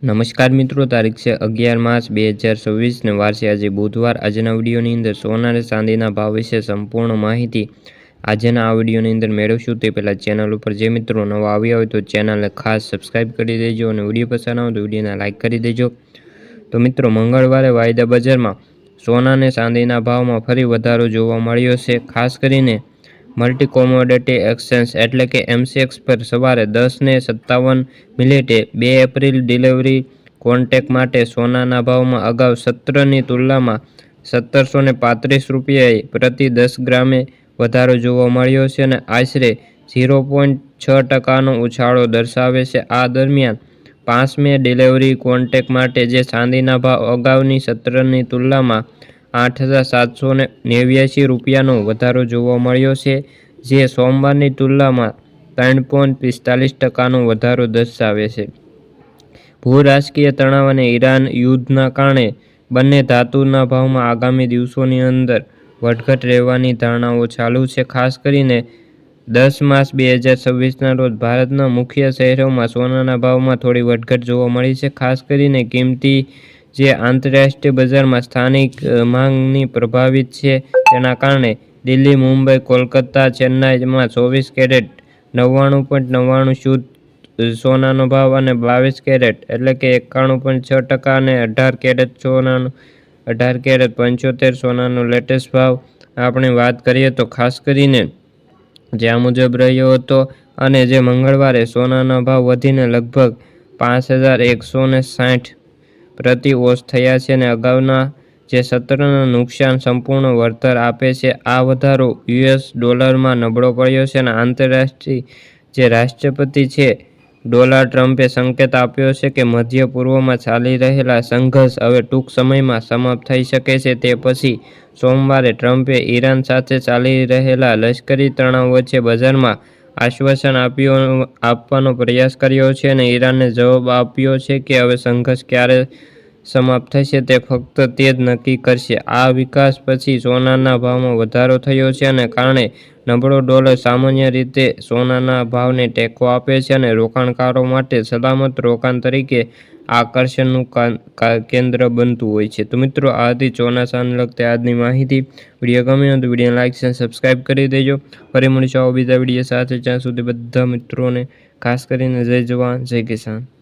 નમસ્કાર મિત્રો, તારીખ છે 11 માર્ચ 2026 ને વાર છે આજે બુધવાર। આજના વિડીયોની અંદર સોના અને ચાંદીના ભાવ વિશે સંપૂર્ણ માહિતી આજના આ વિડીયોની અંદર મેળવશું। તે પહેલાં ચેનલ ઉપર જે મિત્રો નવા આવ્યા હોય તો ચેનલને ખાસ સબસ્ક્રાઈબ કરી દેજો અને વિડીયો પસંદ આવે તો વિડીયોને લાઇક કરી દેજો। તો મિત્રો, મંગળવારે વાયદા બજારમાં સોના અને ચાંદીના ભાવમાં ફરી વધારો જોવા મળ્યો છે। ખાસ કરીને મલ્ટી કોમોડિટી એક્સચેન્જ એટલે કે MCX પર સવારે 10:57 2 એપ્રિલ ડિલિવરી કોન્ટ્રાક્ટ માટે સોનાના ભાવમાં અગાઉ સત્રની તુલનામાં 1735 રૂપિયાએ પ્રતિ 10 ગ્રામે વધારો જોવા મળ્યો છે અને આશરે 0.6%નો ઉછાળો દર્શાવે છે। આ દરમિયાન 5મે ડિલિવરી કોન્ટ્રાક્ટ માટે જે ચાંદીના ભાવ અગાઉની સત્રની તુલનામાં 8,789 રૂપિયાનો વધારો જોવા મળ્યો છે, જે સોમવારની તુલનામાં 3.45%નો વધારો દર્શાવે છે। ભૂ-રાજકીય તણાવ અને ઈરાન યુદ્ધના કારણે બંને ધાતુના ભાવમાં આગામી દિવસોની અંદર વધઘટ રહેવાની ધારણાઓ ચાલુ છે। ખાસ કરીને 10 માર્ચ 2026ના રોજ ભારતના મુખ્ય શહેરોમાં સોનાના ભાવમાં થોડી વધઘટ જોવા મળી છે। ખાસ કરીને કિંમતી જે આંતરરાષ્ટ્રીય બજારમાં સ્થાનિક માંગની પ્રભાવિત છે, તેના કારણે દિલ્હી, મુંબઈ, કોલકાતા, ચેન્નાઈમાં 24 કેરેટ 99.99 શુદ્ધ સોનાનો ભાવ અને 22 કેરેટ એટલે કે 91.6% અને 18 કેરેટ સોનાનો 18 કેરેટ 75 સોનાનો લેટેસ્ટ ભાવ આપણે વાત કરીએ તો ખાસ કરીને જ્યાં મુજબ રહ્યો હતો અને જે મંગળવારે સોનાના ભાવ વધીને લગભગ 5,160 પ્રતિ ઓંસ થયા છે અને અગાઉના જે સત્રના નુકસાન સંપૂર્ણ વળતર આપે છે। આ વધારો US ડોલરમાં નબળો પડ્યો છે અને આંતરરાષ્ટ્રીય જે રાષ્ટ્રપતિ છે ડોનાલ્ડ ટ્રમ્પે સંકેત આપ્યો છે કે મધ્ય પૂર્વમાં ચાલી રહેલા સંઘર્ષ હવે ટૂંક સમયમાં સમાપ્ત થઈ શકે છે। તે પછી સોમવારે ટ્રમ્પે ઈરાન સાથે ચાલી રહેલા લશ્કરી તણાવ વચ્ચે બજારમાં આશ્વાસન આપવાનો પ્રયાસ કર્યો છે અને ઈરાને જવાબ આપ્યો છે કે હવે સંઘર્ષ ક્યારે સમાપ્ત થશે તે ફક્ત તે જ નક્કી કરશે। આ વિકાસ પછી સોનાના ભાવમાં વધારો થયો છે અને કારણે નબળો ડોલર સામાન્ય રીતે સોનાના ભાવને ટેકો આપે છે અને રોકાણકારો માટે સલામત રોકાણ તરીકે આકર્ષણનું કેન્દ્ર બનતું હોય છે। તો મિત્રો, આ હતી સોના ચાંદીને લગતી આજની માહિતી। વિડીયો ગમ્યો તો વિડીયોને લાઇક અને સબસ્ક્રાઈબ કરી દેજો। ફરી મળીશું આવા બીજા વિડીયો સાથે, જ્યાં સુધી બધા મિત્રોને ખાસ કરીને જય જવાન જય કિસાન।